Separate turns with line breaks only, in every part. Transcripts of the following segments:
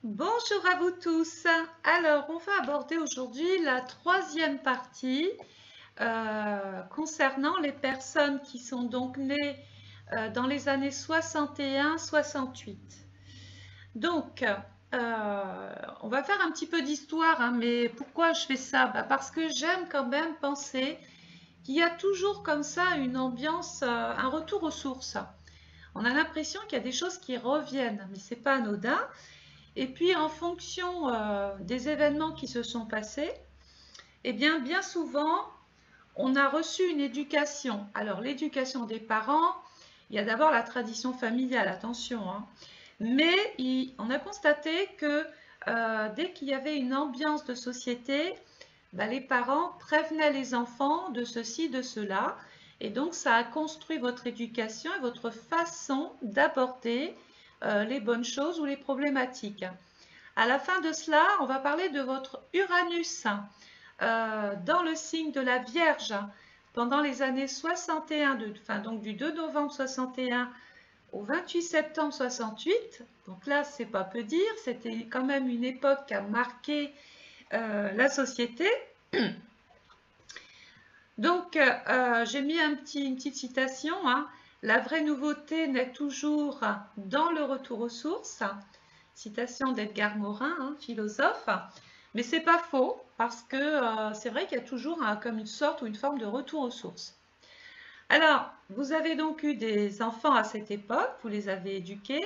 Bonjour à vous tous. Alors, on va aborder aujourd'hui la troisième partie concernant les personnes qui sont donc nées dans les années 61-68. Donc, on va faire un petit peu d'histoire, hein, mais pourquoi je fais ça? Parce que j'aime quand même penser qu'il y a toujours comme ça une ambiance, un retour aux sources. On a l'impression qu'il y a des choses qui reviennent, mais c'est pas anodin. Et puis en fonction des événements qui se sont passés, eh bien souvent, on a reçu une éducation. Alors l'éducation des parents, il y a d'abord la tradition familiale, attention, hein. Mais on a constaté que dès qu'il y avait une ambiance de société, les parents prévenaient les enfants de ceci, de cela. Et donc ça a construit votre éducation et votre façon d'aborder les bonnes choses ou les problématiques. À la fin de cela, on va parler de votre Uranus dans le signe de la Vierge pendant les années 61, donc du 2 novembre 61 au 28 septembre 68. Donc là, c'est pas peu dire, c'était quand même une époque qui a marqué la société. Donc, j'ai mis une petite citation, hein. La vraie nouveauté naît toujours dans le retour aux sources. Citation d'Edgar Morin, hein, philosophe. Mais c'est pas faux, parce que c'est vrai qu'il y a toujours comme une sorte ou une forme de retour aux sources. Alors, vous avez donc eu des enfants à cette époque, vous les avez éduqués,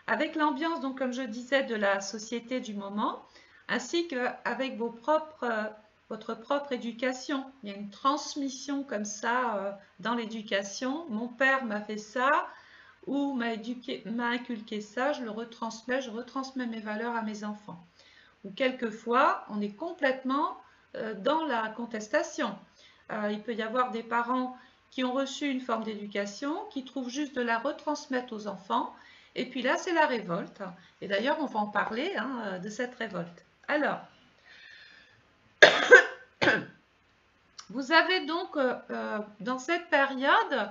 avec l'ambiance, donc comme je disais, de la société du moment, ainsi qu'avec votre propre éducation. Il y a une transmission comme ça dans l'éducation. Mon père m'a fait ça, ou m'a inculqué ça, je retransmets mes valeurs à mes enfants. Ou quelquefois, on est complètement dans la contestation. Il peut y avoir des parents qui ont reçu une forme d'éducation, qui trouvent juste de la retransmettre aux enfants, et puis là, c'est la révolte. Et d'ailleurs, on va en parler hein, de cette révolte. Alors, vous avez donc, dans cette période,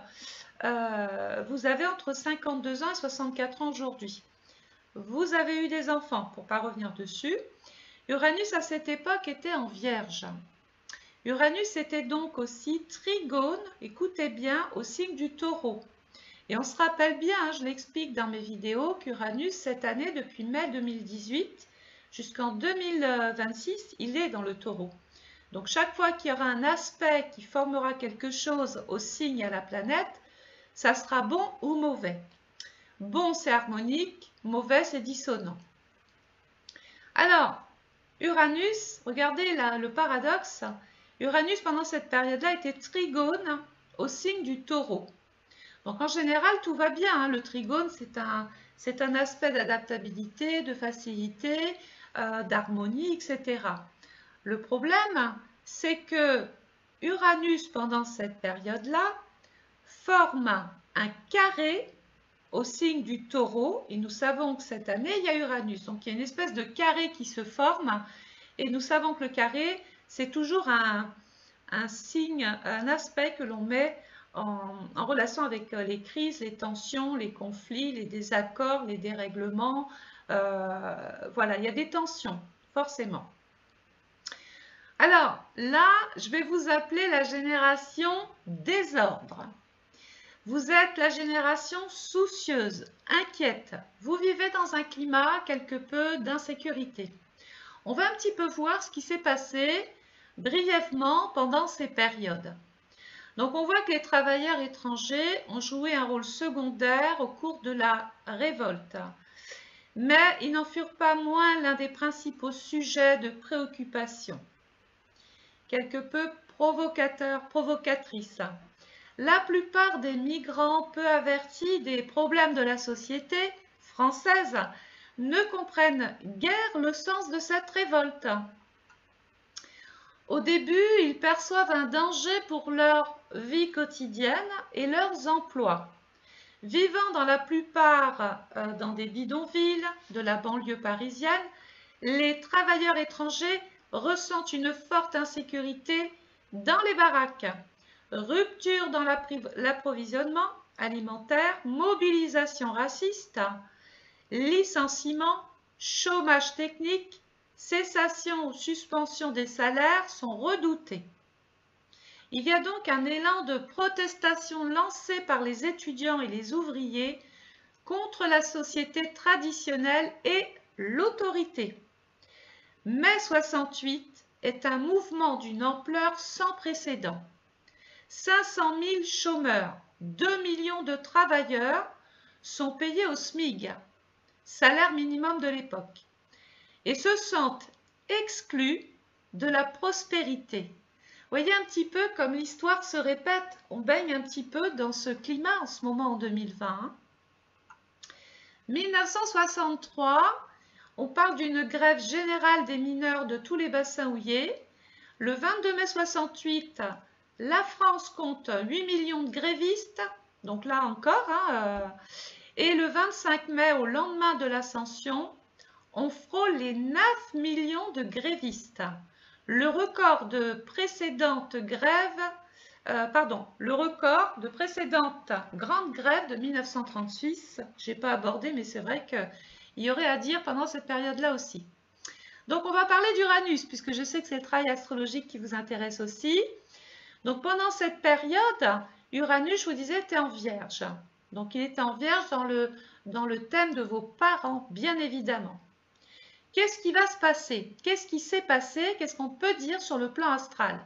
vous avez entre 52 ans et 64 ans aujourd'hui. Vous avez eu des enfants, pour ne pas revenir dessus. Uranus, à cette époque, était en Vierge. Uranus était donc aussi trigone, écoutez bien, au signe du Taureau. Et on se rappelle bien, hein, je l'explique dans mes vidéos, qu'Uranus, cette année, depuis mai 2018 jusqu'en 2026, il est dans le Taureau. Donc chaque fois qu'il y aura un aspect qui formera quelque chose au signe et à la planète, ça sera bon ou mauvais. Bon, c'est harmonique, mauvais, c'est dissonant. Alors, Uranus, regardez là, le paradoxe, Uranus pendant cette période-là était trigone au signe du Taureau. Donc en général, tout va bien, hein. Le trigone, c'est un aspect d'adaptabilité, de facilité, d'harmonie, etc. Le problème, c'est que Uranus, pendant cette période-là, forme un carré au signe du Taureau, et nous savons que cette année, il y a Uranus. Donc, il y a une espèce de carré qui se forme, et nous savons que le carré, c'est toujours un signe, un aspect que l'on met en relation avec les crises, les tensions, les conflits, les désaccords, les dérèglements. Voilà, il y a des tensions, forcément. Alors, là, je vais vous appeler la génération désordre. Vous êtes la génération soucieuse, inquiète. Vous vivez dans un climat quelque peu d'insécurité. On va un petit peu voir ce qui s'est passé brièvement pendant ces périodes. Donc on voit que les travailleurs étrangers ont joué un rôle secondaire au cours de la révolte. Mais ils n'en furent pas moins l'un des principaux sujets de préoccupation. Quelque peu provocatrice. La plupart des migrants peu avertis des problèmes de la société française ne comprennent guère le sens de cette révolte. Au début, ils perçoivent un danger pour leur vie quotidienne et leurs emplois. Vivant dans la plupart dans des bidonvilles de la banlieue parisienne, les travailleurs étrangers ressentent une forte insécurité dans les baraques. Rupture dans l'approvisionnement alimentaire, mobilisation raciste, licenciement, chômage technique, cessation ou suspension des salaires sont redoutés. Il y a donc un élan de protestation lancé par les étudiants et les ouvriers contre la société traditionnelle et l'autorité. Mai 68 est un mouvement d'une ampleur sans précédent. 500 000 chômeurs, 2 millions de travailleurs sont payés au SMIC, salaire minimum de l'époque, et se sentent exclus de la prospérité. Vous voyez un petit peu comme l'histoire se répète, on baigne un petit peu dans ce climat en ce moment en 2020. 1963, on parle d'une grève générale des mineurs de tous les bassins houillers. Le 22 mai 68, la France compte 8 millions de grévistes, donc là encore, et le 25 mai, au lendemain de l'Ascension, on frôle les 9 millions de grévistes. Le record de précédente grande grève de 1936, je n'ai pas abordé, mais c'est vrai qu'il y aurait à dire pendant cette période-là aussi. Donc on va parler d'Uranus, puisque je sais que c'est le travail astrologique qui vous intéresse aussi. Donc pendant cette période, Uranus, je vous disais, était en Vierge. Donc il était en Vierge dans le thème de vos parents, bien évidemment. Qu'est-ce qui va se passer? Qu'est-ce qui s'est passé? Qu'est-ce qu'on peut dire sur le plan astral?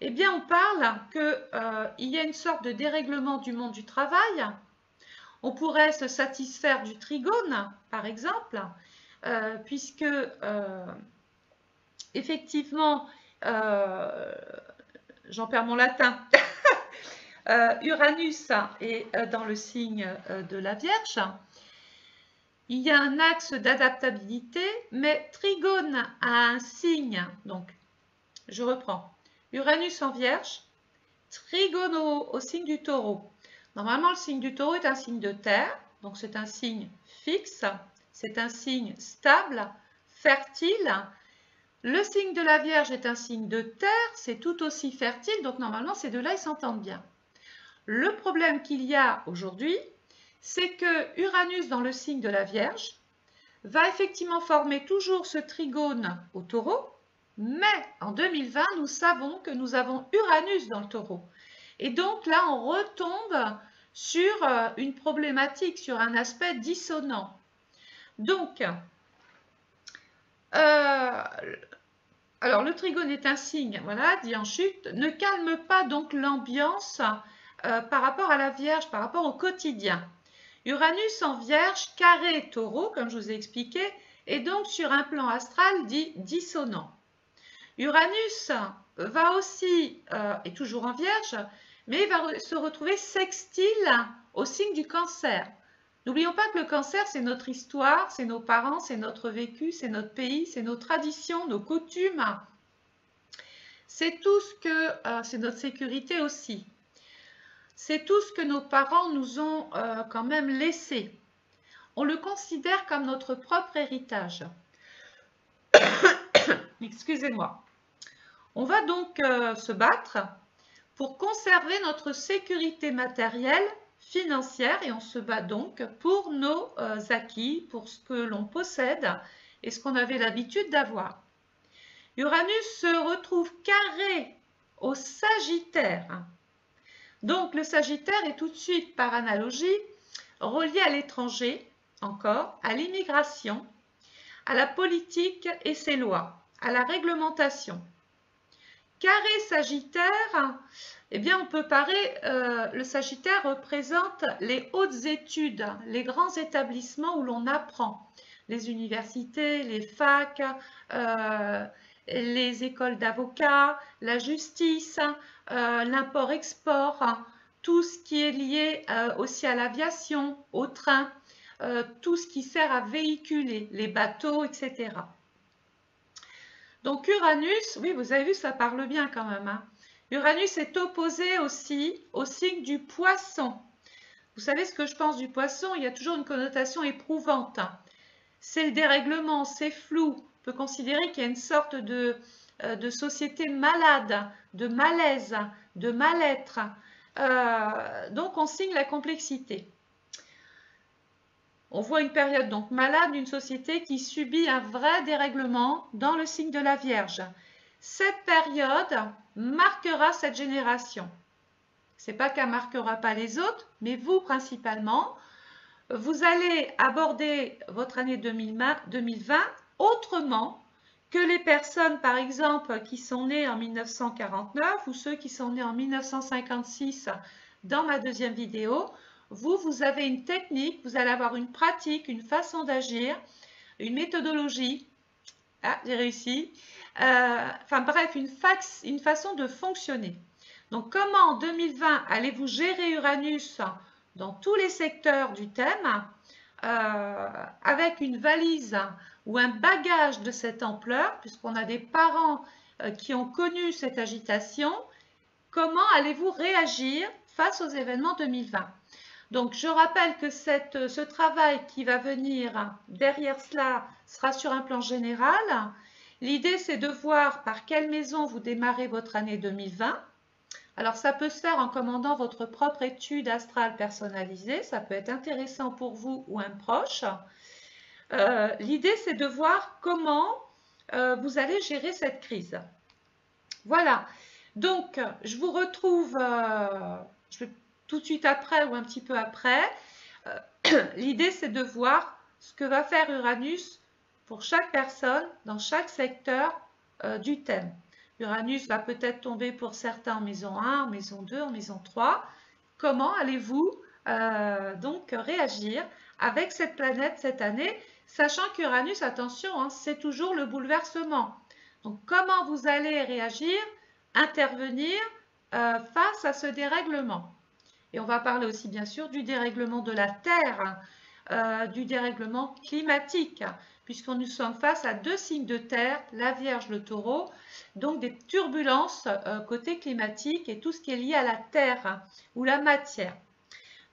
Eh bien, on parle qu'il y a une sorte de dérèglement du monde du travail. On pourrait se satisfaire du trigone, par exemple, puisque, effectivement, j'en perds mon latin, Uranus est dans le signe de la Vierge. Il y a un axe d'adaptabilité, mais trigone a un signe, donc je reprends, Uranus en Vierge, trigone au signe du Taureau. Normalement, le signe du Taureau est un signe de terre, donc c'est un signe fixe, c'est un signe stable, fertile. Le signe de la Vierge est un signe de terre, c'est tout aussi fertile, donc normalement ces deux-là ils s'entendent bien. Le problème qu'il y a aujourd'hui, c'est que Uranus dans le signe de la Vierge va effectivement former toujours ce trigone au Taureau, mais en 2020, nous savons que nous avons Uranus dans le Taureau. Et donc là, on retombe sur une problématique, sur un aspect dissonant. Donc, alors le trigone est un signe, voilà, dit en chute, ne calme pas donc l'ambiance par rapport à la Vierge, par rapport au quotidien. Uranus en Vierge, carré Taureau, comme je vous ai expliqué, est donc sur un plan astral dit dissonant. Uranus va aussi, est toujours en Vierge, mais il va se retrouver sextile au signe du Cancer. N'oublions pas que le Cancer, c'est notre histoire, c'est nos parents, c'est notre vécu, c'est notre pays, c'est nos traditions, nos coutumes. C'est tout ce que, c'est notre sécurité aussi. C'est tout ce que nos parents nous ont quand même laissé. On le considère comme notre propre héritage. Excusez-moi. On va donc se battre pour conserver notre sécurité matérielle, financière, et on se bat donc pour nos acquis, pour ce que l'on possède et ce qu'on avait l'habitude d'avoir. Uranus se retrouve carré au Sagittaire. Donc le Sagittaire est tout de suite, par analogie, relié à l'étranger, encore, à l'immigration, à la politique et ses lois, à la réglementation. Carré Sagittaire, eh bien on peut parer, le Sagittaire représente les hautes études, les grands établissements où l'on apprend, les universités, les facs, les écoles d'avocats, la justice, l'import-export, tout ce qui est lié aussi à l'aviation, au train, tout ce qui sert à véhiculer, les bateaux, etc. Donc Uranus, oui, vous avez vu, ça parle bien quand même. Hein. Uranus est opposé aussi au signe du Poisson. Vous savez ce que je pense du Poisson? Il y a toujours une connotation éprouvante. C'est le dérèglement, c'est flou. On peut considérer qu'il y a une sorte de société malade, de malaise, de mal-être. Donc on signe la complexité. On voit une période donc malade d'une société qui subit un vrai dérèglement dans le signe de la Vierge. Cette période marquera cette génération. C'est pas qu'elle marquera pas les autres, mais vous principalement. Vous allez aborder votre année 2020 autrement que les personnes, par exemple, qui sont nées en 1949 ou ceux qui sont nés en 1956 dans ma deuxième vidéo. Vous avez une technique, vous allez avoir une pratique, une façon d'agir, une méthodologie. Ah, j'ai réussi. Enfin bref, une façon de fonctionner. Donc, comment en 2020 allez-vous gérer Uranus dans tous les secteurs du thème avec une valise ou un bagage de cette ampleur, puisqu'on a des parents qui ont connu cette agitation, comment allez-vous réagir face aux événements 2020? Donc, je rappelle que ce travail qui va venir derrière cela sera sur un plan général. L'idée, c'est de voir par quelle maison vous démarrez votre année 2020. Alors, ça peut se faire en commandant votre propre étude astrale personnalisée. Ça peut être intéressant pour vous ou un proche. L'idée, c'est de voir comment vous allez gérer cette crise. Voilà. Donc, je vous retrouve tout de suite après ou un petit peu après. L'idée, c'est de voir ce que va faire Uranus pour chaque personne dans chaque secteur du thème. Uranus va peut-être tomber pour certains en maison 1, en maison 2, en maison 3. Comment allez-vous donc réagir avec cette planète cette année, sachant qu'Uranus, attention, hein, c'est toujours le bouleversement. Donc, comment vous allez réagir, intervenir face à ce dérèglement? Et on va parler aussi, bien sûr, du dérèglement de la Terre, du dérèglement climatique, puisque nous sommes face à deux signes de terre, la Vierge, le Taureau, donc des turbulences côté climatique et tout ce qui est lié à la terre ou la matière.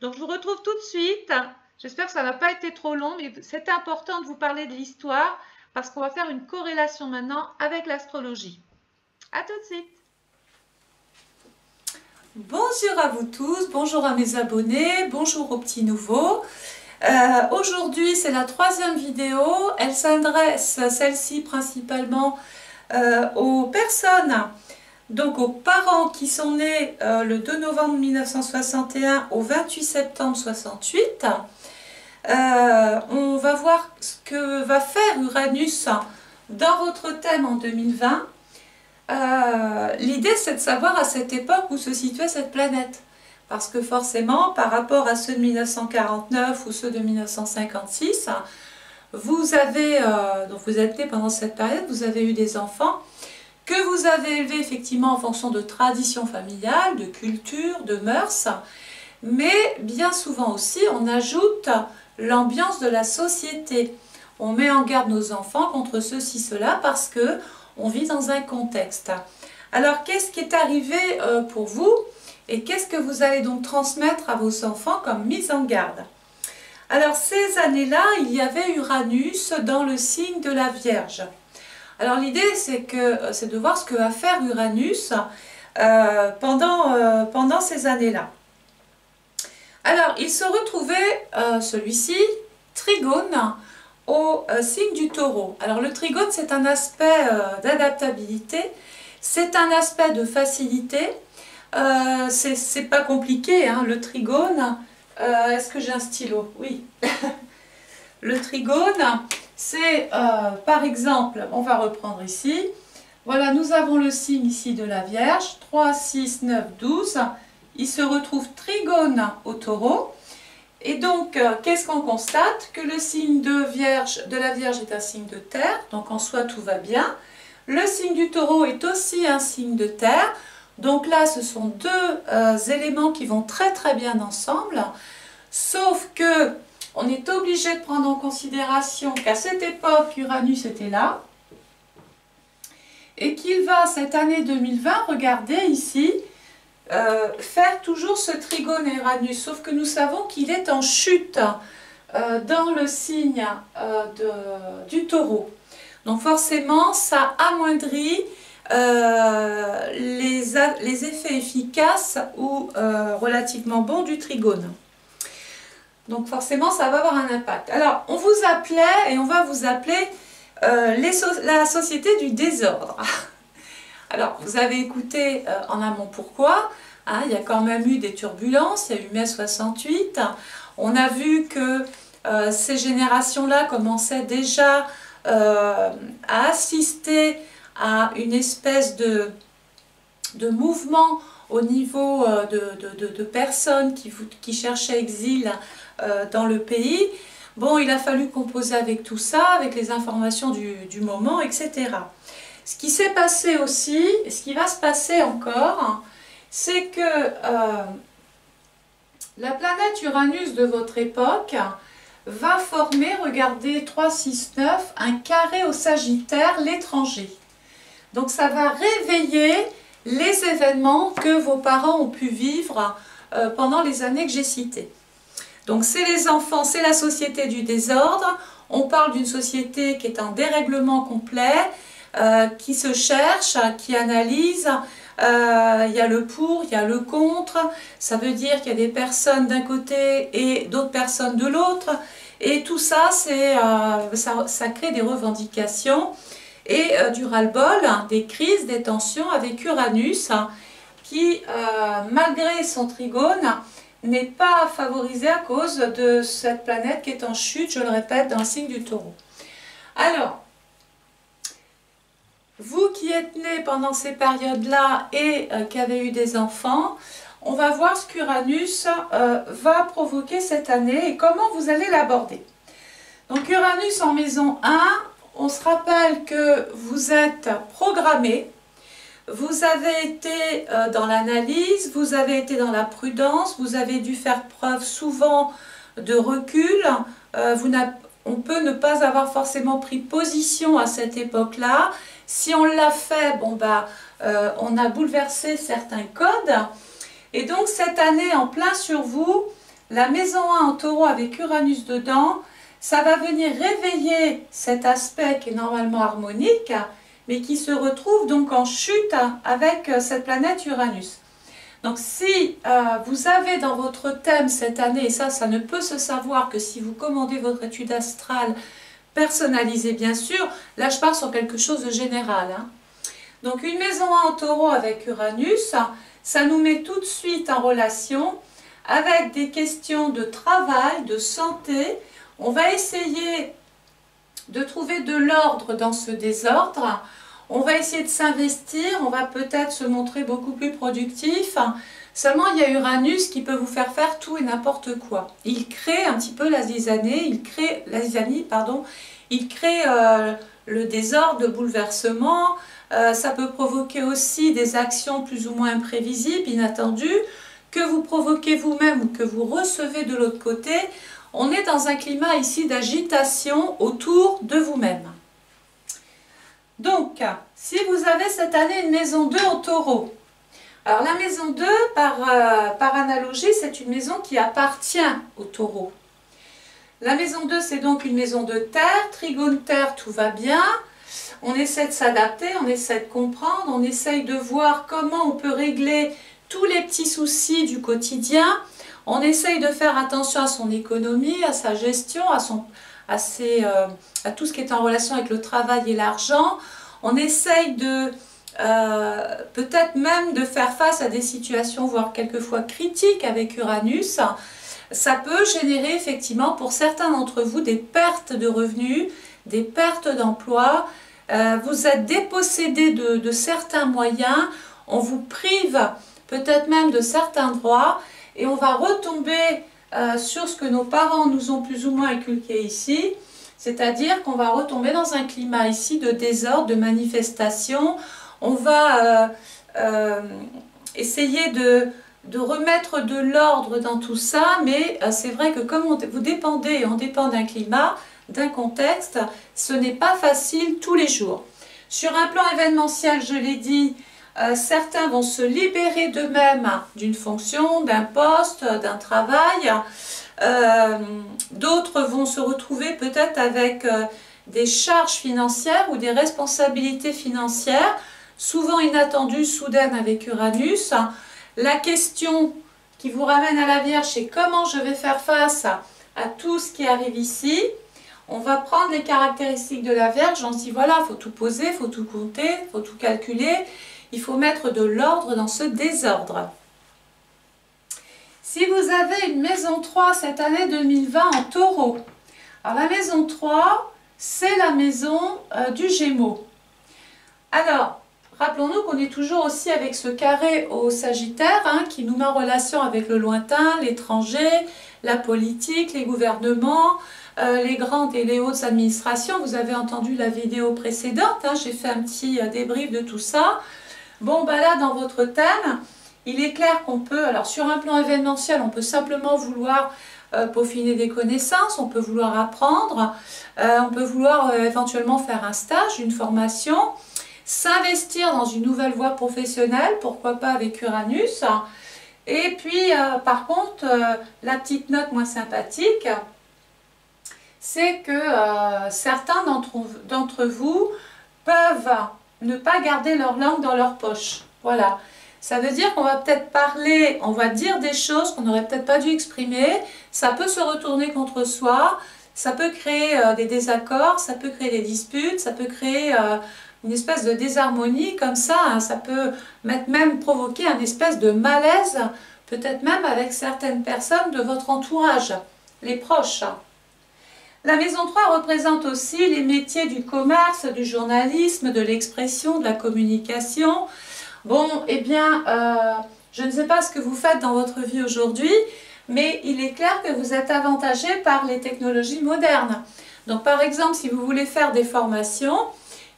Donc je vous retrouve tout de suite. J'espère que ça n'a pas été trop long, mais c'est important de vous parler de l'histoire parce qu'on va faire une corrélation maintenant avec l'astrologie. À tout de suite.
Bonjour à vous tous, bonjour à mes abonnés, bonjour aux petits nouveaux. Aujourd'hui, c'est la troisième vidéo. Elle s'adresse, celle-ci, principalement aux personnes, donc aux parents qui sont nés le 2 novembre 1961 au 28 septembre 68. On va voir ce que va faire Uranus dans votre thème en 2020. L'idée, c'est de savoir à cette époque où se situait cette planète. Parce que forcément, par rapport à ceux de 1949 ou ceux de 1956, vous avez, donc vous êtes né pendant cette période, vous avez eu des enfants que vous avez élevés effectivement en fonction de traditions familiales, de culture, de mœurs, mais bien souvent aussi on ajoute l'ambiance de la société. On met en garde nos enfants contre ceci, cela, parce que on vit dans un contexte. Alors, qu'est-ce qui est arrivé pour vous? Et qu'est-ce que vous allez donc transmettre à vos enfants comme mise en garde? Alors, ces années-là, il y avait Uranus dans le signe de la Vierge. Alors, l'idée, c'est de voir ce que va faire Uranus pendant ces années-là. Alors, il se retrouvait, celui-ci, trigone au signe du Taureau. Alors, le trigone, c'est un aspect d'adaptabilité, c'est un aspect de facilité. C'est pas compliqué, hein, le trigone. Est-ce que j'ai un stylo? Oui. Le trigone, c'est par exemple, on va reprendre ici. Voilà, nous avons le signe ici de la Vierge, 3, 6, 9, 12. Il se retrouve trigone au Taureau. Et donc, qu'est-ce qu'on constate? Que le signe de la Vierge est un signe de terre, donc en soi tout va bien. Le signe du Taureau est aussi un signe de terre. Donc là, ce sont deux éléments qui vont très très bien ensemble, sauf que on est obligé de prendre en considération qu'à cette époque, Uranus était là, et qu'il va, cette année 2020, regardez ici, faire toujours ce trigone Uranus, sauf que nous savons qu'il est en chute dans le signe du Taureau. Donc forcément, ça amoindrit les effets efficaces ou relativement bons du trigone. Donc forcément, ça va avoir un impact. Alors, on vous appelait et on va vous appeler la société du désordre. Alors, vous avez écouté en amont pourquoi. Hein, il y a quand même eu des turbulences, il y a eu mai 68. On a vu que ces générations-là commençaient déjà à assister à une espèce de mouvement au niveau de personnes qui cherchaient exil dans le pays. Bon, il a fallu composer avec tout ça, avec les informations du moment, etc. Ce qui s'est passé aussi, et ce qui va se passer encore, c'est que la planète Uranus de votre époque va former, regardez, 3, 6, 9, un carré au Sagittaire, l'étranger. Donc ça va réveiller les événements que vos parents ont pu vivre pendant les années que j'ai citées. Donc c'est les enfants, c'est la société du désordre. On parle d'une société qui est en dérèglement complet, qui se cherche, qui analyse. Il y a le pour, il y a le contre. Ça veut dire qu'il y a des personnes d'un côté et d'autres personnes de l'autre. Et tout ça, ça crée des revendications et du ras-le-bol, des crises, des tensions avec Uranus qui, malgré son trigone, n'est pas favorisé à cause de cette planète qui est en chute, je le répète, dans le signe du Taureau. Alors, vous qui êtes nés pendant ces périodes-là et qui avez eu des enfants, on va voir ce qu'Uranus va provoquer cette année et comment vous allez l'aborder. Donc Uranus en maison 1, on se rappelle que vous êtes programmé, vous avez été dans l'analyse, vous avez été dans la prudence, vous avez dû faire preuve souvent de recul. On peut ne pas avoir forcément pris position à cette époque-là. Si on l'a fait, bon bah, on a bouleversé certains codes. Et donc cette année, en plein sur vous, la maison 1 en Taureau avec Uranus dedans, ça va venir réveiller cet aspect qui est normalement harmonique, mais qui se retrouve donc en chute avec cette planète Uranus. Donc si vous avez dans votre thème cette année, et ça ne peut se savoir que si vous commandez votre étude astrale personnalisée bien sûr, là je pars sur quelque chose de général. Hein. Donc une maison 1 en Taureau avec Uranus, ça nous met tout de suite en relation avec des questions de travail, de santé. On va essayer de trouver de l'ordre dans ce désordre. On va essayer de s'investir, on va peut-être se montrer beaucoup plus productif. Seulement, il y a Uranus qui peut vous faire faire tout et n'importe quoi. Il crée un petit peu la zizanie, il crée le désordre, le bouleversement. Ça peut provoquer aussi des actions plus ou moins imprévisibles, inattendues, que vous provoquez vous-même ou que vous recevez de l'autre côté. On est dans un climat ici d'agitation autour de vous-même. Donc, si vous avez cette année une maison 2 en Taureau, alors la maison 2, par analogie, c'est une maison qui appartient au Taureau. La maison 2, c'est donc une maison de terre, trigone terre, tout va bien. On essaie de s'adapter, on essaie de comprendre, on essaye de voir comment on peut régler tous les petits soucis du quotidien. On essaye de faire attention à son économie, à sa gestion, à tout ce qui est en relation avec le travail et l'argent. On essaye de peut-être même de faire face à des situations, voire quelquefois critiques avec Uranus. Ça peut générer effectivement pour certains d'entre vous des pertes de revenus, des pertes d'emploi. Vous êtes dépossédé de certains moyens, on vous prive peut-être même de certains droits et on va retomber sur ce que nos parents nous ont plus ou moins inculqué ici, c'est-à-dire qu'on va retomber dans un climat ici de désordre, de manifestation. On va essayer de remettre de l'ordre dans tout ça, mais c'est vrai que comme vous dépendez, on dépend d'un climat, d'un contexte, ce n'est pas facile tous les jours. Sur un plan événementiel, je l'ai dit, certains vont se libérer d'eux-mêmes d'une fonction, d'un poste, d'un travail. D'autres vont se retrouver peut-être avec des charges financières ou des responsabilités financières, souvent inattendues, soudaines avec Uranus. La question qui vous ramène à la Vierge, c'est comment je vais faire face à tout ce qui arrive ici. On va prendre les caractéristiques de la Vierge, on se dit voilà, il faut tout poser, il faut tout compter, il faut tout calculer, il faut mettre de l'ordre dans ce désordre. Si vous avez une maison 3 cette année 2020 en Taureau, alors la maison 3, c'est la maison du Gémeaux. Alors, rappelons-nous qu'on est toujours aussi avec ce carré au Sagittaire hein, qui nous met en relation avec le lointain, l'étranger, la politique, les gouvernements, les grandes et les hautes administrations. Vous avez entendu la vidéo précédente, hein, j'ai fait un petit débrief de tout ça. Bon, bah là, dans votre thème, il est clair qu'on peut, alors sur un plan événementiel, on peut simplement vouloir peaufiner des connaissances, on peut vouloir apprendre, on peut vouloir éventuellement faire un stage, une formation, s'investir dans une nouvelle voie professionnelle, pourquoi pas avec Uranus. Et puis, par contre, la petite note moins sympathique, c'est que certains d'entre vous peuvent ne pas garder leur langue dans leur poche. Voilà. Ça veut dire qu'on va peut-être parler, on va dire des choses qu'on n'aurait peut-être pas dû exprimer. Ça peut se retourner contre soi, ça peut créer des désaccords, ça peut créer des disputes, ça peut créer une espèce de désharmonie comme ça. Hein. Ça peut même provoquer une espèce de malaise, peut-être même avec certaines personnes de votre entourage, les proches. La maison 3 représente aussi les métiers du commerce, du journalisme, de l'expression, de la communication. Bon, eh bien, je ne sais pas ce que vous faites dans votre vie aujourd'hui, mais il est clair que vous êtes avantagé par les technologies modernes. Donc, par exemple, si vous voulez faire des formations,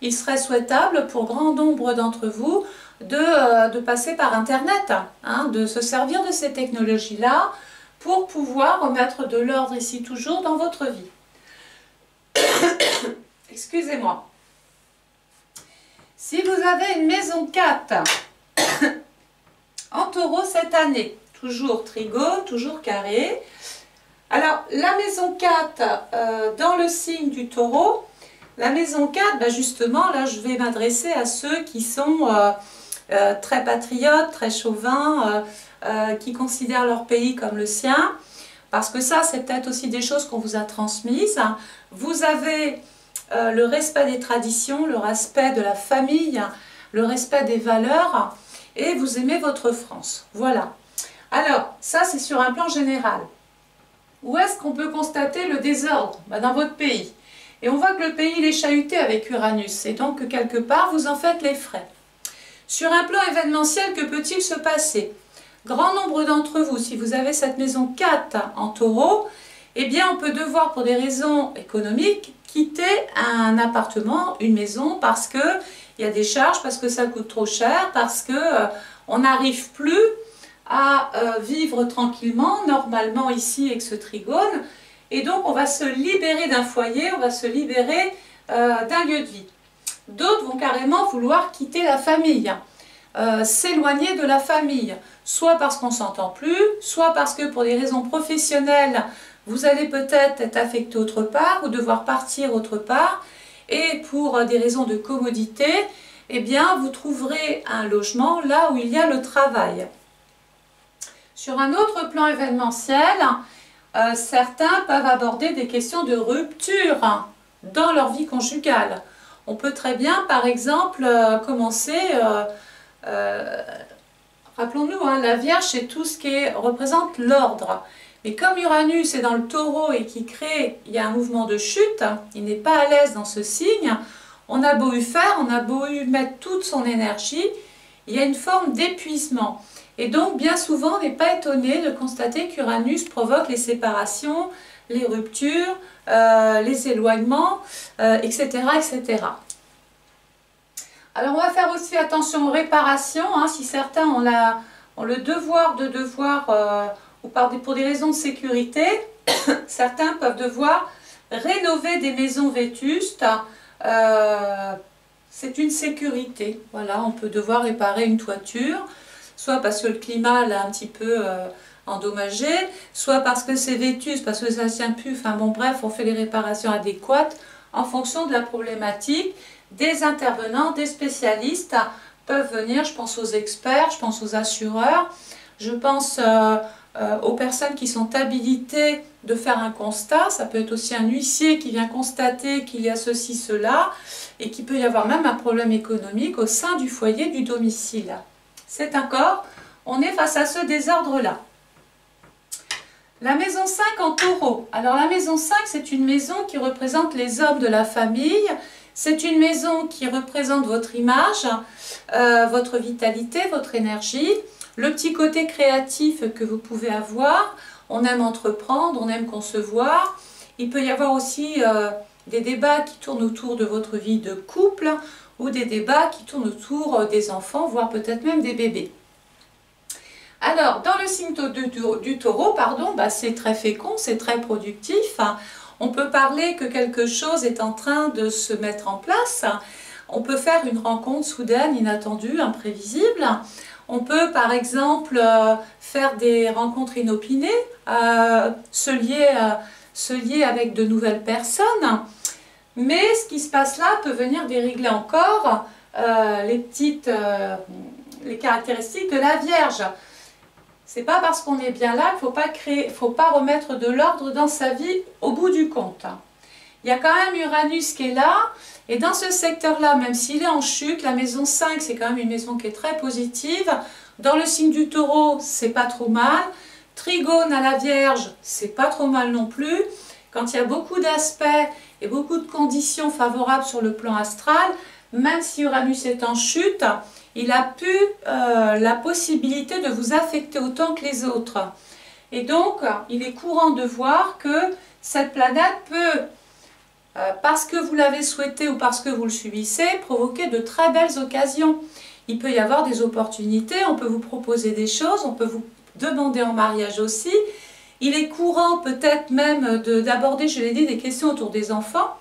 il serait souhaitable pour grand nombre d'entre vous de passer par Internet, hein, de se servir de ces technologies-là pour pouvoir remettre de l'ordre ici toujours dans votre vie. Excusez-moi. Si vous avez une maison 4 en Taureau cette année, toujours trigone, toujours carré. Alors, la maison 4 dans le signe du Taureau, la maison 4, ben justement, là, je vais m'adresser à ceux qui sont très patriotes, très chauvins, qui considèrent leur pays comme le sien. Parce que ça, c'est peut-être aussi des choses qu'on vous a transmises. Vous avez le respect des traditions, le respect de la famille, le respect des valeurs et vous aimez votre France. Voilà. Alors, ça, c'est sur un plan général. Où est-ce qu'on peut constater le désordre? Ben, dans votre pays. Et on voit que le pays il est chahuté avec Uranus. Et donc, quelque part, vous en faites les frais. Sur un plan événementiel, que peut-il se passer? Grand nombre d'entre vous, si vous avez cette maison 4 en Taureau, eh bien on peut devoir, pour des raisons économiques, quitter un appartement, une maison, parce qu'il y a des charges, parce que ça coûte trop cher, parce qu'on n'arrive plus à vivre tranquillement, normalement ici avec ce trigone, et donc on va se libérer d'un foyer, on va se libérer d'un lieu de vie. D'autres vont carrément vouloir quitter la famille, s'éloigner de la famille, soit parce qu'on ne s'entend plus, soit parce que pour des raisons professionnelles, vous allez peut-être être affecté autre part ou devoir partir autre part, et pour des raisons de commodité, eh bien vous trouverez un logement là où il y a le travail. Sur un autre plan événementiel, certains peuvent aborder des questions de rupture dans leur vie conjugale. On peut très bien, par exemple, commencer, rappelons-nous, hein, la Vierge, c'est tout ce qui représente l'ordre. Mais comme Uranus est dans le Taureau et qui crée, il y a un mouvement de chute, il n'est pas à l'aise dans ce signe, on a beau faire, on a beau mettre toute son énergie, il y a une forme d'épuisement. Et donc, bien souvent, on n'est pas étonné de constater qu'Uranus provoque les séparations, les ruptures, les éloignements, etc., etc. Alors, on va faire aussi attention aux réparations. Hein, si certains ont le devoir ou pour des raisons de sécurité, certains peuvent devoir rénover des maisons vétustes. C'est une sécurité. Voilà, on peut devoir réparer une toiture, soit parce que le climat l'a un petit peu endommagé, soit parce que c'est vétuste, parce que ça ne tient plus. Enfin bon, bref, on fait les réparations adéquates en fonction de la problématique. Des intervenants, des spécialistes peuvent venir, je pense aux experts, je pense aux assureurs, Je pense aux personnes qui sont habilitées de faire un constat. Ça peut être aussi un huissier qui vient constater qu'il y a ceci, cela, et qu'il peut y avoir même un problème économique au sein du foyer, du domicile. C'est un corps, on est face à ce désordre-là. La maison 5 en taureau. Alors la maison 5, c'est une maison qui représente les hommes de la famille. C'est une maison qui représente votre image, votre vitalité, votre énergie, le petit côté créatif que vous pouvez avoir. On aime entreprendre, on aime concevoir. Il peut y avoir aussi des débats qui tournent autour de votre vie de couple ou des débats qui tournent autour des enfants, voire peut-être même des bébés. Alors, dans le signe du taureau, c'est très fécond, c'est très productif. On peut parler que quelque chose est en train de se mettre en place. On peut faire une rencontre soudaine, inattendue, imprévisible. On peut, par exemple, faire des rencontres inopinées, se lier avec de nouvelles personnes. Mais ce qui se passe là peut venir dérégler encore les caractéristiques de la Vierge. C'est pas parce qu'on est bien là qu'il ne faut pas remettre de l'ordre dans sa vie au bout du compte. Il y a quand même Uranus qui est là, et dans ce secteur-là, même s'il est en chute, la maison 5, c'est quand même une maison qui est très positive. Dans le signe du taureau, c'est pas trop mal. Trigone à la Vierge, c'est pas trop mal non plus. Quand il y a beaucoup d'aspects et beaucoup de conditions favorables sur le plan astral, même si Uranus est en chute, il a pu la possibilité de vous affecter autant que les autres. Et donc, il est courant de voir que cette planète peut, parce que vous l'avez souhaité ou parce que vous le subissez, provoquer de très belles occasions. Il peut y avoir des opportunités, on peut vous proposer des choses, on peut vous demander en mariage aussi. Il est courant peut-être même d'aborder, je l'ai dit, des questions autour des enfants.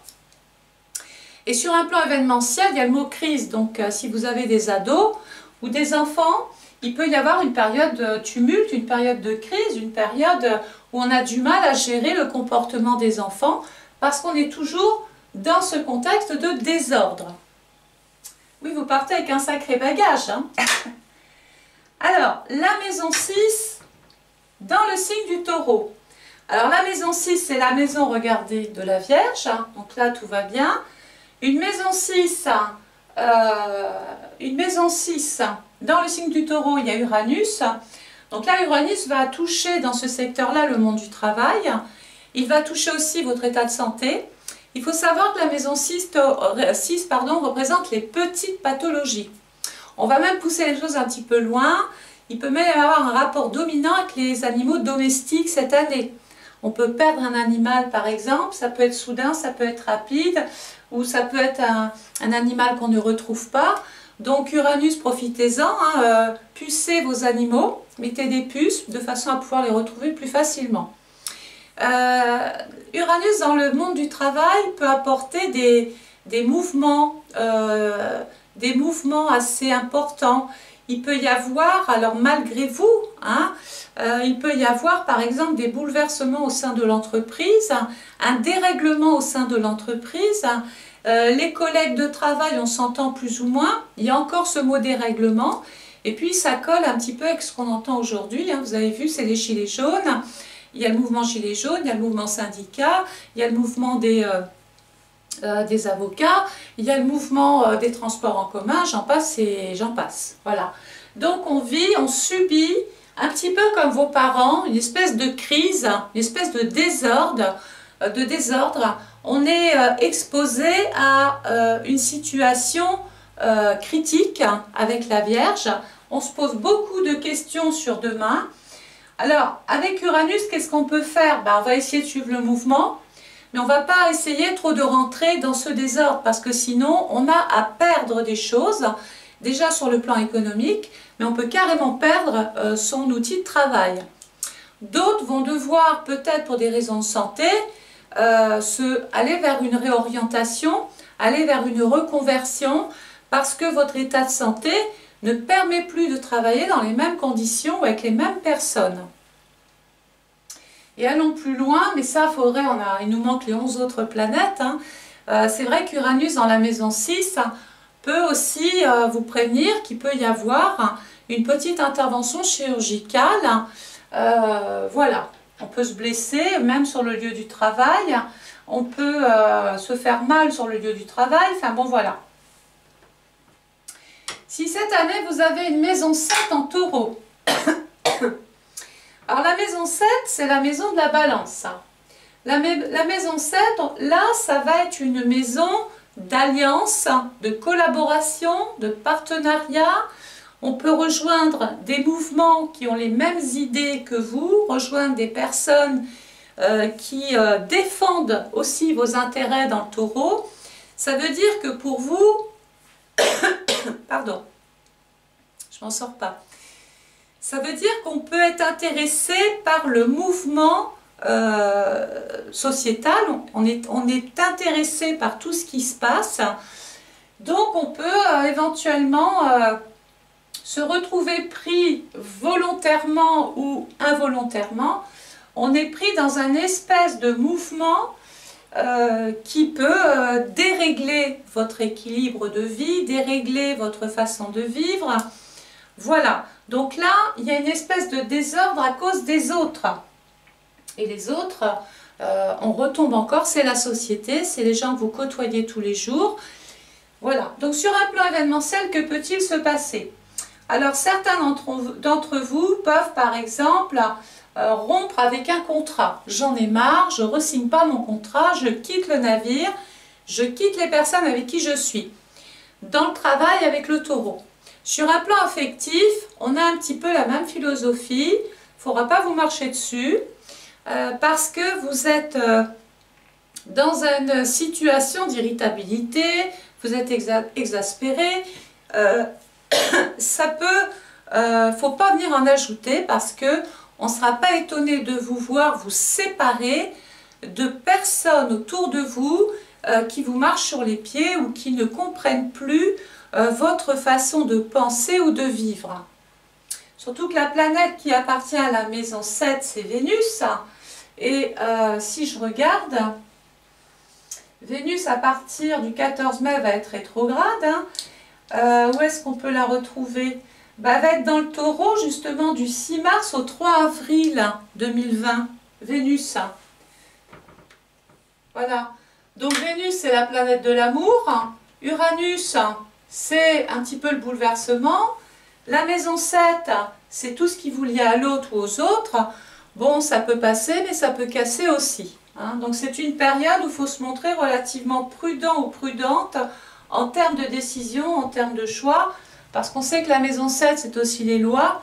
Et sur un plan événementiel, il y a le mot crise. Donc, si vous avez des ados ou des enfants, il peut y avoir une période de tumulte, une période de crise, une période où on a du mal à gérer le comportement des enfants parce qu'on est toujours dans ce contexte de désordre. Oui, vous partez avec un sacré bagage, hein. Alors, la maison 6 dans le signe du taureau. Alors, la maison 6, c'est la maison, regardez, de la Vierge. Donc là, tout va bien. Une maison 6, dans le signe du taureau, il y a Uranus. Donc là, Uranus va toucher dans ce secteur-là le monde du travail. Il va toucher aussi votre état de santé. Il faut savoir que la maison 6 représente les petites pathologies. On va même pousser les choses un petit peu loin. Il peut même y avoir un rapport dominant avec les animaux domestiques cette année. On peut perdre un animal par exemple, ça peut être soudain, ça peut être rapide, ou ça peut être un animal qu'on ne retrouve pas. Donc Uranus, profitez-en, pucez vos animaux, mettez des puces de façon à pouvoir les retrouver plus facilement. Uranus dans le monde du travail peut apporter des mouvements assez importants. Il peut y avoir, alors malgré vous, il peut y avoir par exemple des bouleversements au sein de l'entreprise, un dérèglement au sein de l'entreprise. Les collègues de travail, on s'entend plus ou moins, il y a encore ce mot dérèglement. Et puis ça colle un petit peu avec ce qu'on entend aujourd'hui, vous avez vu, c'est les gilets jaunes. Il y a le mouvement gilets jaunes, il y a le mouvement syndicat, il y a le mouvement des avocats, il y a le mouvement des transports en commun, j'en passe et j'en passe. Voilà. Donc on vit, on subit, un petit peu comme vos parents, une espèce de crise, une espèce de désordre. On est exposé à une situation critique avec la Vierge. On se pose beaucoup de questions sur demain. Alors, avec Uranus, qu'est-ce qu'on peut faire? On va essayer de suivre le mouvement. Mais on ne va pas essayer trop de rentrer dans ce désordre parce que sinon on a à perdre des choses, déjà sur le plan économique, mais on peut carrément perdre son outil de travail. D'autres vont devoir, peut-être pour des raisons de santé, aller vers une réorientation, aller vers une reconversion parce que votre état de santé ne permet plus de travailler dans les mêmes conditions ou avec les mêmes personnes. Et allons plus loin, mais ça, il nous manque les 11 autres planètes. C'est vrai qu'Uranus dans la maison 6 peut aussi vous prévenir qu'il peut y avoir une petite intervention chirurgicale. Voilà, on peut se blesser même sur le lieu du travail, on peut se faire mal sur le lieu du travail, enfin bon voilà. Si cette année vous avez une maison 7 en taureau, alors la maison 7 c'est la maison de la balance. La maison 7, là ça va être une maison d'alliance, de collaboration, de partenariat. On peut rejoindre des mouvements qui ont les mêmes idées que vous, rejoindre des personnes qui défendent aussi vos intérêts dans le taureau. Ça veut dire que pour vous, pardon, je m'en sors pas. Ça veut dire qu'on peut être intéressé par le mouvement sociétal, on est intéressé par tout ce qui se passe. Donc on peut éventuellement se retrouver pris volontairement ou involontairement. On est pris dans un espèce de mouvement qui peut dérégler votre équilibre de vie, dérégler votre façon de vivre. Voilà, donc là, il y a une espèce de désordre à cause des autres. Et les autres, on retombe encore, c'est la société, c'est les gens que vous côtoyez tous les jours. Voilà, donc sur un plan événementiel, que peut-il se passer? Alors certains d'entre vous peuvent par exemple rompre avec un contrat. J'en ai marre, je ne re-signe pas mon contrat, je quitte le navire, je quitte les personnes avec qui je suis. Dans le travail avec le taureau. Sur un plan affectif, on a un petit peu la même philosophie, il ne faudra pas vous marcher dessus, parce que vous êtes dans une situation d'irritabilité, vous êtes exaspéré, ça peut, faut pas venir en ajouter parce que on ne sera pas étonné de vous voir vous séparer de personnes autour de vous qui vous marchent sur les pieds ou qui ne comprennent plus votre façon de penser ou de vivre. Surtout que la planète qui appartient à la maison 7, c'est Vénus. Et si je regarde, Vénus à partir du 14 mai va être rétrograde. Où est-ce qu'on peut la retrouver? Elle va être dans le taureau justement du 6 mars au 3 avril 2020. Vénus. Voilà. Donc Vénus c'est la planète de l'amour. Uranus c'est un petit peu le bouleversement. La maison 7 c'est tout ce qui vous lie à l'autre ou aux autres. Bon, ça peut passer mais ça peut casser aussi. Hein. Donc c'est une période où il faut se montrer relativement prudent ou prudente en termes de décision, en termes de choix, parce qu'on sait que la maison 7, c'est aussi les lois,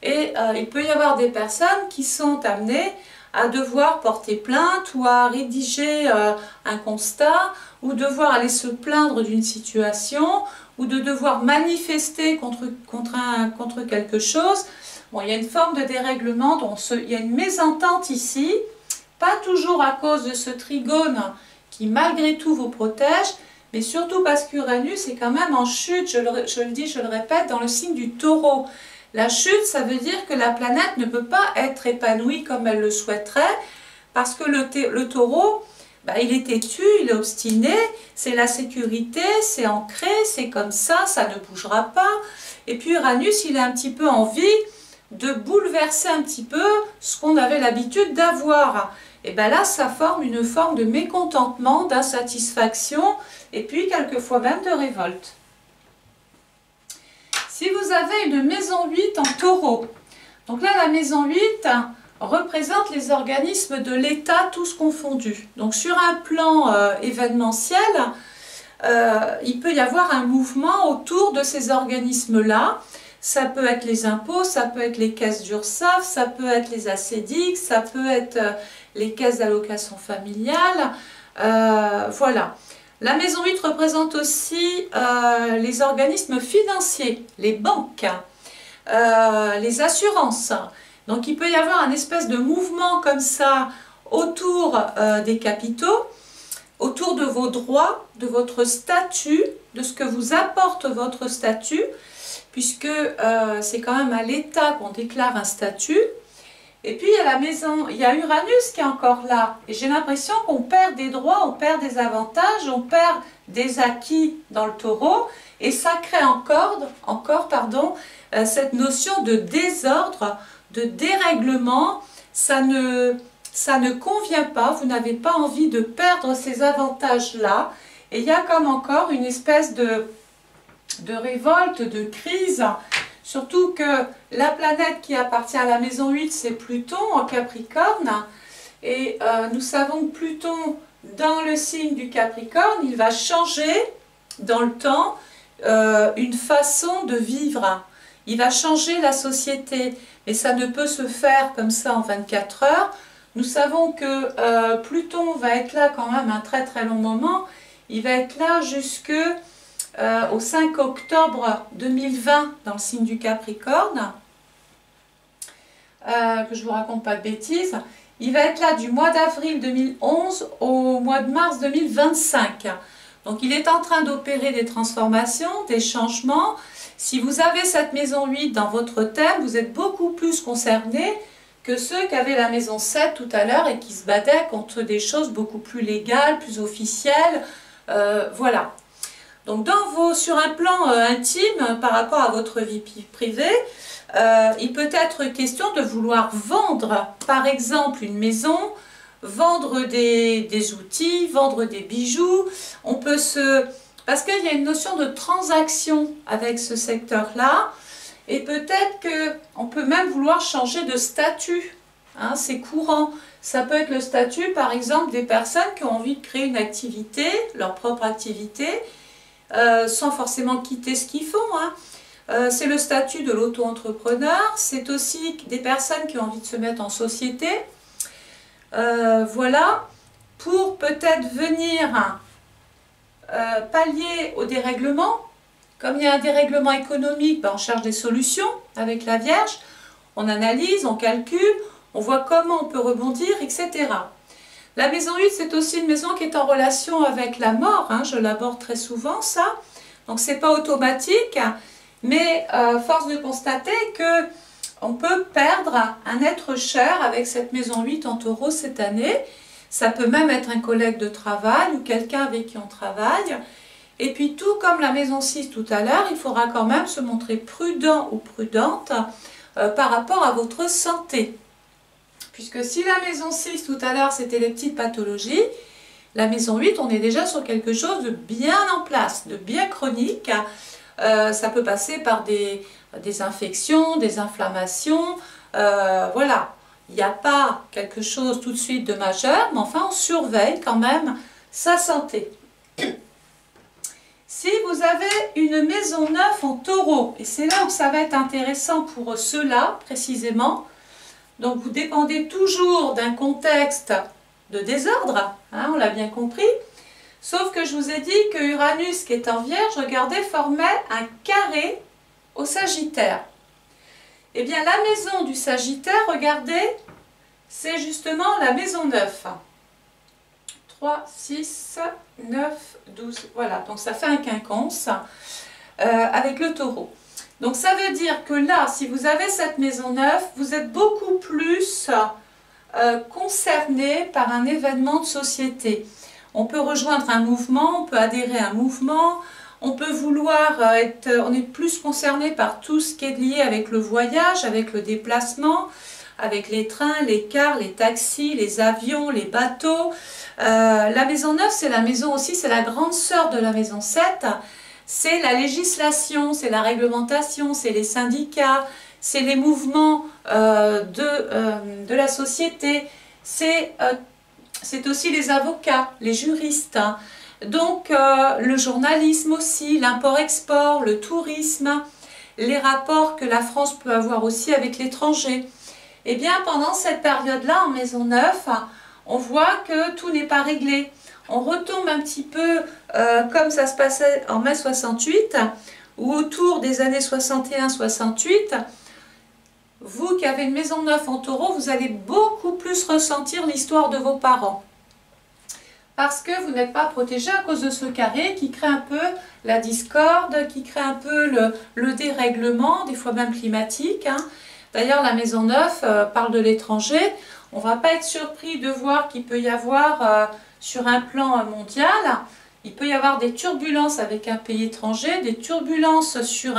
et il peut y avoir des personnes qui sont amenées à devoir porter plainte ou à rédiger un constat, ou devoir aller se plaindre d'une situation, ou de devoir manifester contre quelque chose. Bon, il y a une forme de dérèglement, il y a une mésentente ici, pas toujours à cause de ce trigone qui malgré tout vous protège, mais surtout parce qu'Uranus est quand même en chute, je le dis, je le répète, dans le signe du taureau. La chute, ça veut dire que la planète ne peut pas être épanouie comme elle le souhaiterait, parce que le taureau, il est têtu, il est obstiné, c'est la sécurité, c'est ancré, c'est comme ça ne bougera pas. Et puis Uranus, il a un petit peu envie de bouleverser un petit peu ce qu'on avait l'habitude d'avoir. Et bien là, ça forme une forme de mécontentement, d'insatisfaction, et puis quelquefois même de révolte. Si vous avez une maison 8 en taureau, donc là la maison 8 représente les organismes de l'État, tous confondus. Donc sur un plan événementiel, il peut y avoir un mouvement autour de ces organismes-là. Ça peut être les impôts, ça peut être les caisses d'URSSAF, ça peut être les ACEDIC, ça peut être les caisses d'allocation familiale. Voilà. La maison 8 représente aussi les organismes financiers, les banques, les assurances. Donc il peut y avoir un espèce de mouvement comme ça autour des capitaux, autour de vos droits, de votre statut, de ce que vous apporte votre statut, puisque c'est quand même à l'État qu'on déclare un statut. Et puis il y a Uranus qui est encore là. Et j'ai l'impression qu'on perd des droits, on perd des avantages, on perd des acquis dans le taureau. Et ça crée encore cette notion de désordre, de dérèglement, ça ne convient pas, vous n'avez pas envie de perdre ces avantages-là. Et il y a comme encore une espèce de révolte, de crise, surtout que la planète qui appartient à la maison 8, c'est Pluton en Capricorne. Et nous savons que Pluton, dans le signe du Capricorne, il va changer dans le temps une façon de vivre. Il va changer la société, mais ça ne peut se faire comme ça en 24 heures. Nous savons que Pluton va être là quand même un très très long moment. Il va être là jusqu'au 5 octobre 2020 dans le signe du Capricorne. Que je ne vous raconte pas de bêtises. Il va être là du mois d'avril 2011 au mois de mars 2025. Donc il est en train d'opérer des transformations, des changements. Si vous avez cette maison 8 dans votre thème, vous êtes beaucoup plus concernés que ceux qui avaient la maison 7 tout à l'heure et qui se battaient contre des choses beaucoup plus légales, plus officielles. Voilà. Donc sur un plan intime par rapport à votre vie privée, il peut être question de vouloir vendre par exemple une maison, vendre des outils, vendre des bijoux. On peut parce qu'il y a une notion de transaction avec ce secteur-là, et peut-être qu'on peut même vouloir changer de statut. Hein, c'est courant. Ça peut être le statut, par exemple, des personnes qui ont envie de créer une activité, leur propre activité, sans forcément quitter ce qu'ils font. Hein. C'est le statut de l'auto-entrepreneur. C'est aussi des personnes qui ont envie de se mettre en société. Voilà, pour peut-être venir pallier au dérèglement. Comme il y a un dérèglement économique, ben on cherche des solutions avec la Vierge. On analyse, on calcule, on voit comment on peut rebondir, etc. La maison 8, c'est aussi une maison qui est en relation avec la mort. Hein, je l'aborde très souvent, ça. Donc, ce n'est pas automatique, mais force de constater que on peut perdre un être cher avec cette maison 8 en Taureau cette année. Ça peut même être un collègue de travail ou quelqu'un avec qui on travaille. Et puis tout comme la maison 6 tout à l'heure, il faudra quand même se montrer prudent ou prudente par rapport à votre santé. Puisque si la maison 6 tout à l'heure c'était les petites pathologies, la maison 8 on est déjà sur quelque chose de bien en place, de bien chronique. Ça peut passer par des infections, des inflammations, voilà. Il n'y a pas quelque chose tout de suite de majeur, mais enfin on surveille quand même sa santé. Si vous avez une maison 9 en Taureau, et c'est là où ça va être intéressant pour ceux-là précisément, donc vous dépendez toujours d'un contexte de désordre, hein, on l'a bien compris, sauf que je vous ai dit que Uranus qui est en Vierge, regardez, formait un carré au Sagittaire. Eh bien la maison du Sagittaire, regardez, c'est justement la maison 9. 3, 6, 9, 12, voilà, donc ça fait un quinconce avec le Taureau. Donc ça veut dire que là, si vous avez cette maison 9, vous êtes beaucoup plus concerné par un événement de société. On peut rejoindre un mouvement, on peut adhérer à un mouvement, on peut vouloir on est plus concerné par tout ce qui est lié avec le voyage, avec le déplacement, avec les trains, les cars, les taxis, les avions, les bateaux. La maison 9, c'est la maison aussi, c'est la grande sœur de la maison 7. C'est la législation, c'est la réglementation, c'est les syndicats, c'est les mouvements de la société, c'est aussi les avocats, les juristes. Donc le journalisme aussi, l'import-export, le tourisme, les rapports que la France peut avoir aussi avec l'étranger. Eh bien, pendant cette période-là, en maison 9, on voit que tout n'est pas réglé. On retombe un petit peu comme ça se passait en mai 68, ou autour des années 61-68. Vous qui avez une maison 9 en Taureau, vous allez beaucoup plus ressentir l'histoire de vos parents. Parce que vous n'êtes pas protégé à cause de ce carré qui crée un peu la discorde, qui crée un peu le dérèglement, des fois même climatique. Hein. D'ailleurs, la maison 9 parle de l'étranger. On ne va pas être surpris de voir qu'il peut y avoir sur un plan mondial, il peut y avoir des turbulences avec un pays étranger, des turbulences sur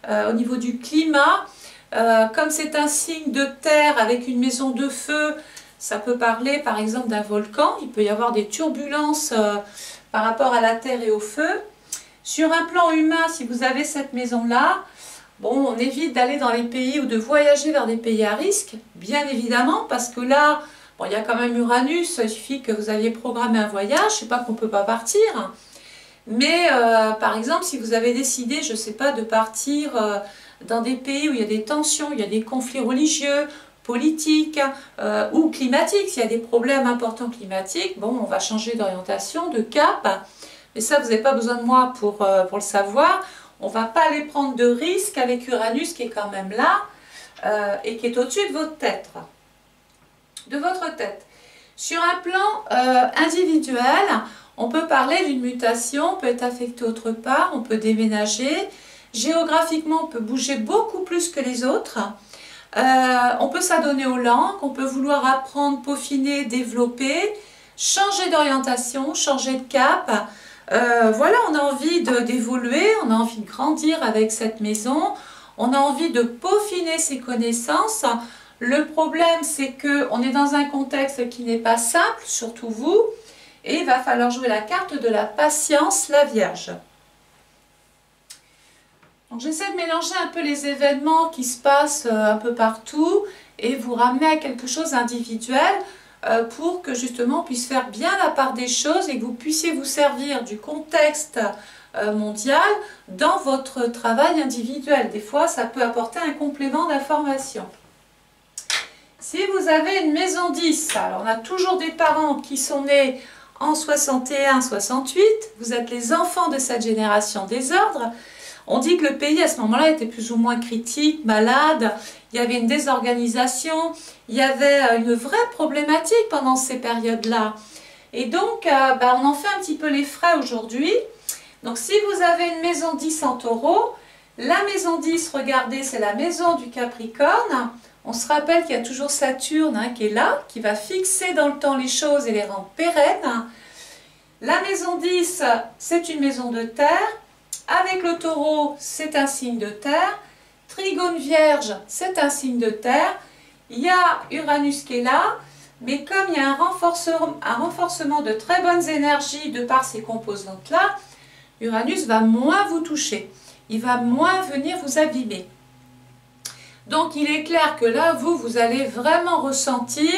au niveau du climat. Comme c'est un signe de terre avec une maison de feu, ça peut parler par exemple d'un volcan. Il peut y avoir des turbulences par rapport à la terre et au feu. Sur un plan humain, si vous avez cette maison-là, bon, on évite d'aller dans les pays ou de voyager vers des pays à risque, bien évidemment, parce que là, bon, il y a quand même Uranus, il suffit que vous aviez programmé un voyage, je sais pas qu'on ne peut pas partir, mais par exemple, si vous avez décidé, je ne sais pas, de partir dans des pays où il y a des tensions, il y a des conflits religieux, politiques ou climatiques, s'il y a des problèmes importants climatiques, bon, on va changer d'orientation, de cap, mais ça, vous n'avez pas besoin de moi pour le savoir. On ne va pas aller prendre de risques avec Uranus qui est quand même là et qui est au-dessus de votre tête. Sur un plan individuel, on peut parler d'une mutation, on peut être affecté autre part, on peut déménager. Géographiquement, on peut bouger beaucoup plus que les autres. On peut s'adonner aux langues, on peut vouloir apprendre, peaufiner, développer, changer d'orientation, changer de cap. Voilà, on a envie d'évoluer, on a envie de grandir avec cette maison, on a envie de peaufiner ses connaissances. Le problème, c'est qu'on est dans un contexte qui n'est pas simple, surtout vous, et il va falloir jouer la carte de la patience, la Vierge. Donc j'essaie de mélanger un peu les événements qui se passent un peu partout et vous ramener à quelque chose d'individuel pour que justement on puisse faire bien la part des choses et que vous puissiez vous servir du contexte mondial dans votre travail individuel. Des fois, ça peut apporter un complément d'information. Si vous avez une maison 10, alors on a toujours des parents qui sont nés en 61, 68, vous êtes les enfants de cette génération des ordres. On dit que le pays à ce moment-là était plus ou moins critique, malade, il y avait une désorganisation, il y avait une vraie problématique pendant ces périodes-là. Et donc, on en fait un petit peu les frais aujourd'hui. Donc, si vous avez une maison 10 en taureau, la maison 10, regardez, c'est la maison du Capricorne. On se rappelle qu'il y a toujours Saturne qui est là, qui va fixer dans le temps les choses et les rendre pérennes. La maison 10, c'est une maison de terre. Avec le taureau, c'est un signe de terre. Trigone Vierge, c'est un signe de terre. Il y a Uranus qui est là, mais comme il y a un renforcement de très bonnes énergies de par ces composantes-là, Uranus va moins vous toucher. Il va moins venir vous abîmer. Donc il est clair que là, vous allez vraiment ressentir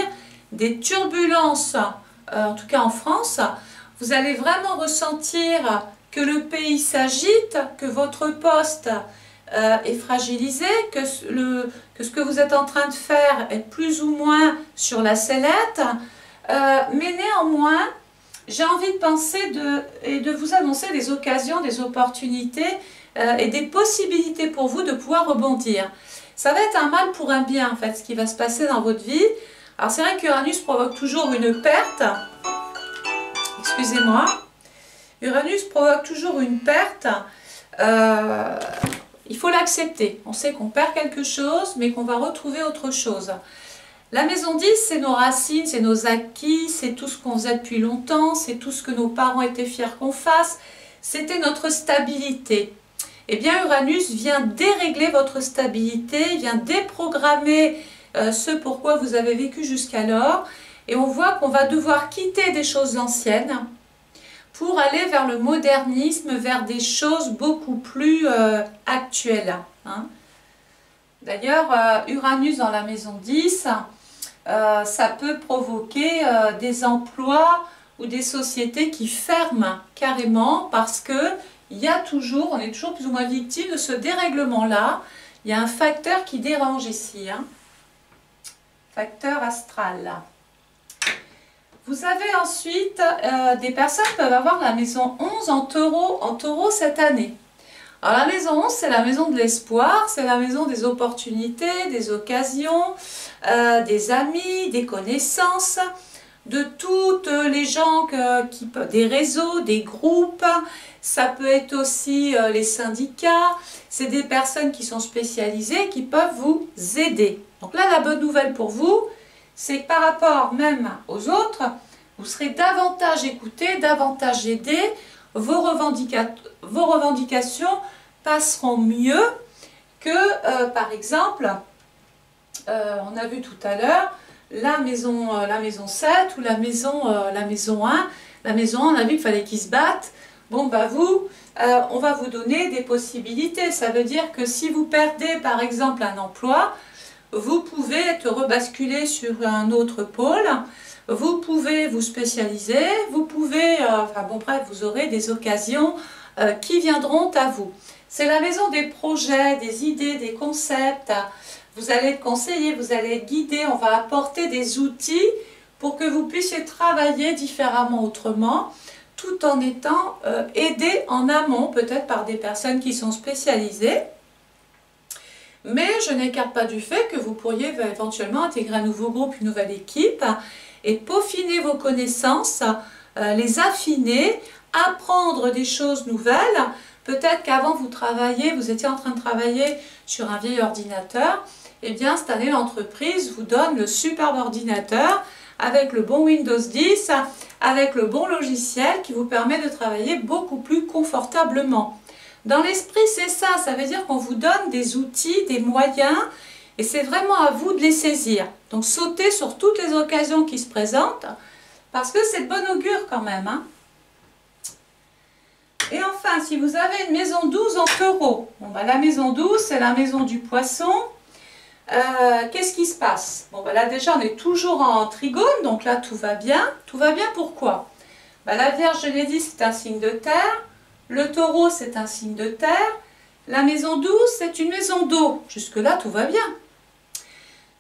des turbulences, en tout cas en France. Vous allez vraiment ressentir que le pays s'agite, que votre poste est fragilisé, que ce que vous êtes en train de faire est plus ou moins sur la sellette. Mais néanmoins, j'ai envie de penser et de vous annoncer des occasions, des opportunités et des possibilités pour vous de pouvoir rebondir. Ça va être un mal pour un bien, en fait, ce qui va se passer dans votre vie. Alors, c'est vrai qu'Uranus provoque toujours une perte. Excusez-moi. Uranus provoque toujours une perte. Il faut l'accepter. On sait qu'on perd quelque chose, mais qu'on va retrouver autre chose. La maison 10, c'est nos racines, c'est nos acquis, c'est tout ce qu'on faisait depuis longtemps, c'est tout ce que nos parents étaient fiers qu'on fasse. C'était notre stabilité. Eh bien, Uranus vient dérégler votre stabilité, vient déprogrammer ce pourquoi vous avez vécu jusqu'alors. Et on voit qu'on va devoir quitter des choses anciennes pour aller vers le modernisme, vers des choses beaucoup plus actuelles. Hein. D'ailleurs, Uranus dans la maison 10, ça peut provoquer des emplois ou des sociétés qui ferment carrément parce que on est toujours plus ou moins victime de ce dérèglement-là. Il y a un facteur qui dérange ici, hein. Facteur astral. Vous avez ensuite, des personnes peuvent avoir la maison 11 en taureau cette année. Alors la maison 11, c'est la maison de l'espoir, c'est la maison des opportunités, des occasions, des amis, des connaissances, de toutes les gens, des réseaux, des groupes. Ça peut être aussi les syndicats, c'est des personnes qui sont spécialisées qui peuvent vous aider. Donc là, la bonne nouvelle pour vous, c'est que par rapport même aux autres, vous serez davantage écoutés, davantage aidés, vos revendications passeront mieux que, par exemple, on a vu tout à l'heure, la maison 7 ou la maison 1. La maison 1, on a vu qu'il fallait qu'ils se battent. Bon, bah on va vous donner des possibilités. Ça veut dire que si vous perdez, par exemple, un emploi, vous pouvez être rebasculé sur un autre pôle. Vous pouvez vous spécialiser. Vous pouvez, enfin bon, bref, vous aurez des occasions qui viendront à vous. C'est la maison des projets, des idées, des concepts. Vous allez être conseillé, vous allez être guidé. On va apporter des outils pour que vous puissiez travailler différemment, autrement, tout en étant aidé en amont, peut-être par des personnes qui sont spécialisées. Mais je n'écarte pas du fait que vous pourriez éventuellement intégrer un nouveau groupe, une nouvelle équipe, et peaufiner vos connaissances, les affiner, apprendre des choses nouvelles. Peut-être qu'avant vous étiez en train de travailler sur un vieil ordinateur. Eh bien, cette année, l'entreprise vous donne le superbe ordinateur avec le bon Windows 10, avec le bon logiciel qui vous permet de travailler beaucoup plus confortablement. Dans l'esprit, c'est ça. Ça veut dire qu'on vous donne des outils, des moyens, et c'est vraiment à vous de les saisir. Donc, sautez sur toutes les occasions qui se présentent, parce que c'est de bon augure quand même, hein. Et enfin, si vous avez une maison 12 en taureau, bon, bah, la maison 12, c'est la maison du poisson. Qu'est-ce qui se passe? Bon, bah, là déjà, on est toujours en trigone, donc là, tout va bien. Tout va bien, pourquoi? Bah, la Vierge, je l'ai dit, c'est un signe de terre. Le taureau, c'est un signe de terre. La maison 12, c'est une maison d'eau. Jusque-là, tout va bien.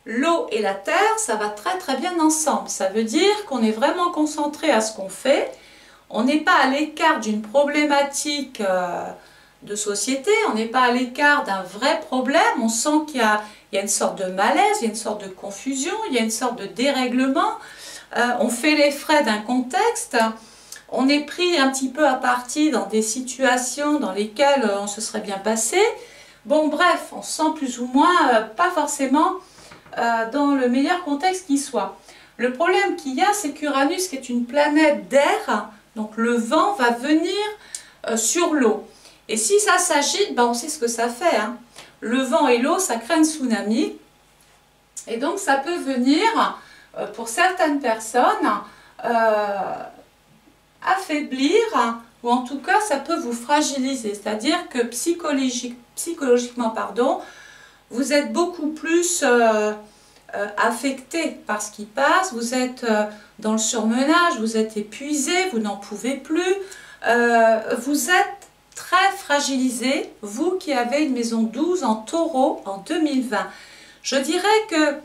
L'eau et la terre, ça va très très bien ensemble. Ça veut dire qu'on est vraiment concentré à ce qu'on fait. On n'est pas à l'écart d'une problématique de société, on n'est pas à l'écart d'un vrai problème. On sent qu'il y a une sorte de malaise, il y a une sorte de confusion, il y a une sorte de dérèglement. On fait les frais d'un contexte. On est pris un petit peu à partie dans des situations dans lesquelles on se serait bien passé. Bon, bref, on se sent plus ou moins pas forcément dans le meilleur contexte qui soit. Le problème qu'il y a, c'est qu'Uranus, qui est une planète d'air, donc le vent va venir sur l'eau. Et si ça s'agite, ben on sait ce que ça fait, hein. Le vent et l'eau, ça crée un tsunami. Et donc ça peut venir, pour certaines personnes, affaiblir, ou en tout cas ça peut vous fragiliser. C'est-à-dire que psychologiquement, vous êtes beaucoup plus affecté par ce qui passe, vous êtes dans le surmenage, vous êtes épuisé, vous n'en pouvez plus, vous êtes très fragilisé, vous qui avez une maison 12 en taureau en 2020. Je dirais que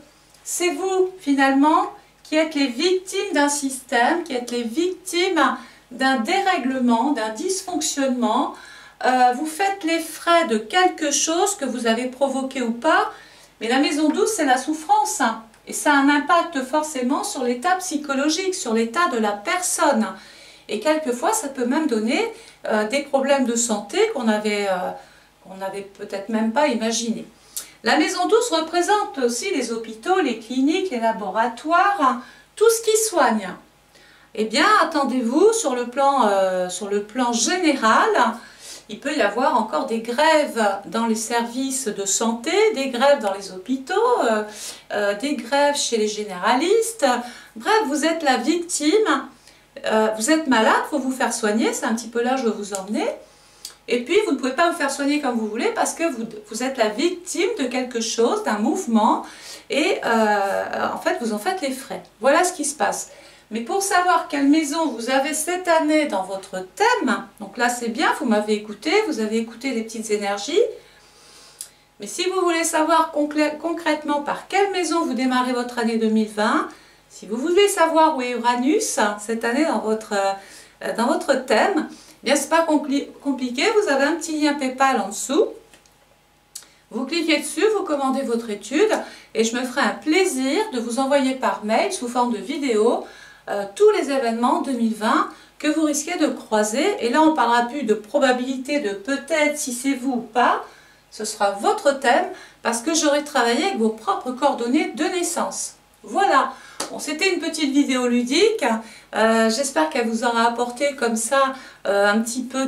c'est vous finalement qui êtes les victimes d'un système, qui êtes les victimes d'un dérèglement, d'un dysfonctionnement. Vous faites les frais de quelque chose que vous avez provoqué ou pas, mais la maison 12, c'est la souffrance, hein, et ça a un impact forcément sur l'état psychologique, sur l'état de la personne. Et quelquefois, ça peut même donner des problèmes de santé qu'on n'avait peut-être même pas imaginé. La maison 12 représente aussi les hôpitaux, les cliniques, les laboratoires, hein, tout ce qui soigne. Eh bien, attendez-vous sur le plan général. Il peut y avoir encore des grèves dans les services de santé, des grèves dans les hôpitaux, des grèves chez les généralistes. Bref, vous êtes la victime, vous êtes malade, il faut vous faire soigner, c'est un petit peu là où je veux vous emmener. Et puis, vous ne pouvez pas vous faire soigner comme vous voulez parce que vous êtes la victime de quelque chose, d'un mouvement, et en fait, vous en faites les frais. Voilà ce qui se passe. Mais pour savoir quelle maison vous avez cette année dans votre thème, donc là c'est bien, vous m'avez écouté, vous avez écouté les petites énergies, mais si vous voulez savoir concrètement par quelle maison vous démarrez votre année 2020, si vous voulez savoir où est Uranus cette année dans votre thème, eh bien c'est pas compliqué, vous avez un petit lien PayPal en dessous, vous cliquez dessus, vous commandez votre étude et je me ferai un plaisir de vous envoyer par mail sous forme de vidéo tous les événements 2020 que vous risquez de croiser. Et là, on ne parlera plus de probabilité de peut-être si c'est vous ou pas. Ce sera votre thème parce que j'aurai travaillé avec vos propres coordonnées de naissance. Voilà, bon, c'était une petite vidéo ludique. J'espère qu'elle vous aura apporté comme ça un petit peu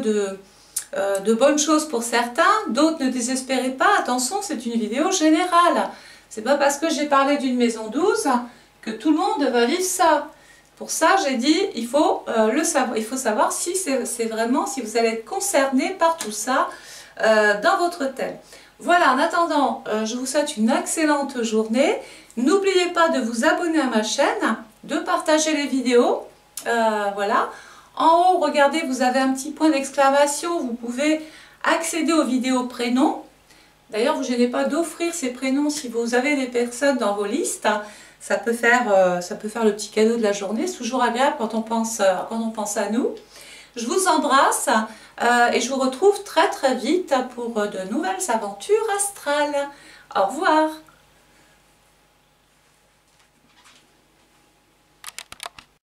de bonnes choses pour certains, d'autres ne désespérez pas, attention, c'est une vidéo générale. C'est pas parce que j'ai parlé d'une maison 12 que tout le monde va vivre ça. Pour ça, j'ai dit, il faut savoir si c'est vraiment, si vous allez être concerné par tout ça dans votre thème. Voilà, en attendant, je vous souhaite une excellente journée. N'oubliez pas de vous abonner à ma chaîne, de partager les vidéos. Voilà. En haut, regardez, vous avez un petit point d'exclamation. Vous pouvez accéder aux vidéos prénoms. D'ailleurs, vous ne gênez pas d'offrir ces prénoms si vous avez des personnes dans vos listes. Ça peut faire le petit cadeau de la journée. C'est toujours agréable quand on pense à nous. Je vous embrasse et je vous retrouve très très vite pour de nouvelles aventures astrales. Au revoir.